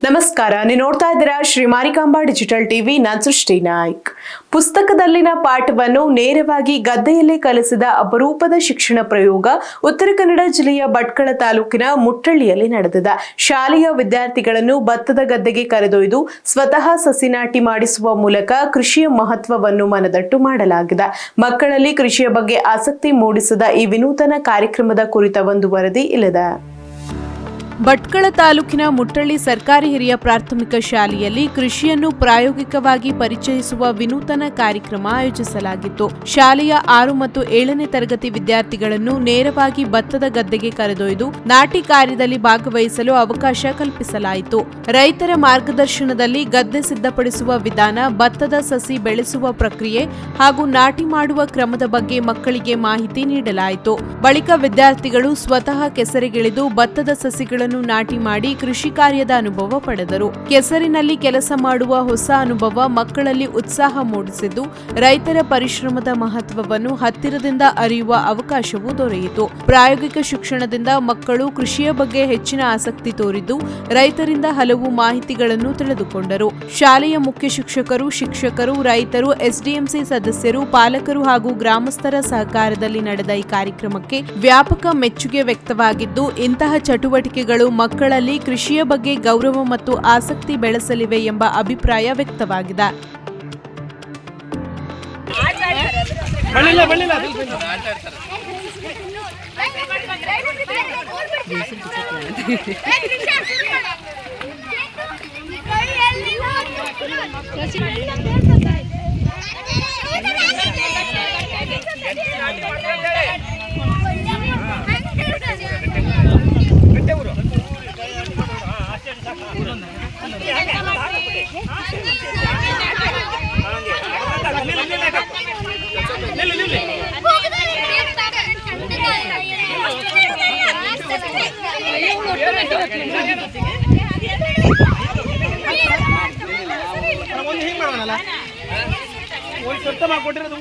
ನಮಸ್ಕಾರ, ನೀವು ನೋಡ್ತಾ ಇದ್ದೀರಾ ಶ್ರೀ ಮಾರಿಕಾಂಬಾ ಡಿಜಿಟಲ್ ಟಿವಿ. ನಾನು ಸೃಷ್ಟಿ ನಾಯ್ಕ್. ಪುಸ್ತಕದಲ್ಲಿನ ಪಾಠವನ್ನು ನೇರವಾಗಿ ಗದ್ದೆಯಲ್ಲಿ ಕಲಿಸಿದ ಅಪರೂಪದ ಶಿಕ್ಷಣ ಪ್ರಯೋಗ ಉತ್ತರ ಕನ್ನಡ ಜಿಲ್ಲೆಯ ಭಟ್ಕಳ ತಾಲೂಕಿನ ಮುಟ್ಟಳ್ಳಿಯಲ್ಲಿ ನಡೆದಿದೆ. ಶಾಲೆಯ ವಿದ್ಯಾರ್ಥಿಗಳನ್ನು ಭತ್ತದ ಗದ್ದೆಗೆ ಕರೆದೊಯ್ದು ಸ್ವತಃ ಸಸಿ ನಾಟಿ ಮಾಡಿಸುವ ಮೂಲಕ ಕೃಷಿಯ ಮಹತ್ವವನ್ನು ಮನದಟ್ಟು ಮಾಡಲಾಗಿದೆ. ಮಕ್ಕಳಲ್ಲಿ ಕೃಷಿಯ ಬಗ್ಗೆ ಆಸಕ್ತಿ ಮೂಡಿಸಿದ ಈ ವಿನೂತನ ಕಾರ್ಯಕ್ರಮದ ಕುರಿತ ಒಂದು ವರದಿ ಇಲ್ಲಿದೆ. ಭಟ್ಕಳ ತಾಲೂಕಿನ ಮುಟ್ಟಳ್ಳಿ ಸರ್ಕಾರಿ ಹಿರಿಯ ಪ್ರಾಥಮಿಕ ಶಾಲೆಯಲ್ಲಿ ಕೃಷಿಯನ್ನು ಪ್ರಾಯೋಗಿಕವಾಗಿ ಪರಿಚಯಿಸುವ ವಿನೂತನ ಕಾರ್ಯಕ್ರಮ ಆಯೋಜಿಸಲಾಗಿತ್ತು. ಶಾಲೆಯ 6 ಮತ್ತು 7ನೇ ತರಗತಿ ವಿದ್ಯಾರ್ಥಿಗಳನ್ನು ನೇರವಾಗಿ ಭತ್ತದ ಗದ್ದೆಗೆ ಕರೆದೊಯ್ದು ನಾಟಿ ಕಾರ್ಯದಲ್ಲಿ ಭಾಗವಹಿಸಲು ಅವಕಾಶ ಕಲ್ಪಿಸಲಾಯಿತು. ರೈತರ ಮಾರ್ಗದರ್ಶನದಲ್ಲಿ ಗದ್ದೆ ಸಿದ್ಧಪಡಿಸುವ ವಿಧಾನ, ಭತ್ತದ ಸಸಿ ಬೆಳೆಸುವ ಪ್ರಕ್ರಿಯೆ ಹಾಗೂ ನಾಟಿ ಮಾಡುವ ಕ್ರಮದ ಬಗ್ಗೆ ಮಕ್ಕಳಿಗೆ ಮಾಹಿತಿ ನೀಡಲಾಯಿತು. ಬಳಿಕ ವಿದ್ಯಾರ್ಥಿಗಳು ಸ್ವತಃ ಕೆಸರಿಗಿಳಿದು ಭತ್ತದ ಸಸಿಗಳನ್ನು ನಾಟಿ ಮಾಡಿ ಕೃಷಿ ಕಾರ್ಯದ ಅನುಭವ ಪಡೆದರು. ಕೆಸರಿನಲ್ಲಿ ಕೆಲಸ ಮಾಡುವ ಹೊಸ ಅನುಭವ ಮಕ್ಕಳಲ್ಲಿ ಉತ್ಸಾಹ ಮೂಡಿಸಿದ್ದು, ರೈತರ ಪರಿಶ್ರಮದ ಮಹತ್ವವನ್ನು ಹತ್ತಿರದಿಂದ ಅರಿಯುವ ಅವಕಾಶವೂ ದೊರೆಯಿತು. ಪ್ರಾಯೋಗಿಕ ಶಿಕ್ಷಣದಿಂದ ಮಕ್ಕಳು ಕೃಷಿಯ ಬಗ್ಗೆ ಹೆಚ್ಚಿನ ಆಸಕ್ತಿ ತೋರಿದ್ದು, ರೈತರಿಂದ ಹಲವು ಮಾಹಿತಿಗಳನ್ನು ತಿಳಿದುಕೊಂಡರು. ಶಾಲೆಯ ಮುಖ್ಯ ಶಿಕ್ಷಕರು, ರೈತರು, ಎಸ್ಡಿಎಂಸಿ ಸದಸ್ಯರು, ಪಾಲಕರು ಹಾಗೂ ಗ್ರಾಮಸ್ಥರ ಸಹಕಾರದಲ್ಲಿ ನಡೆದ ಈ ಕಾರ್ಯಕ್ರಮಕ್ಕೆ ವ್ಯಾಪಕ ಮೆಚ್ಚುಗೆ ವ್ಯಕ್ತವಾಗಿದ್ದು, ಇಂತಹ ಚಟುವಟಿಕೆಗಳು ಮಕ್ಕಳಲ್ಲಿ ಕೃಷಿಯ ಬಗ್ಗೆ ಗೌರವ ಮತ್ತು ಆಸಕ್ತಿ ಬೆಳೆಸಲಿವೆ ಎಂಬ ಅಭಿಪ್ರಾಯ ವ್ಯಕ್ತವಾಗಿದೆ. ಒಂದು ಸ್ವಲ್ಪ ಮಾಡಿಕೊಟ್ಟಿರೋದು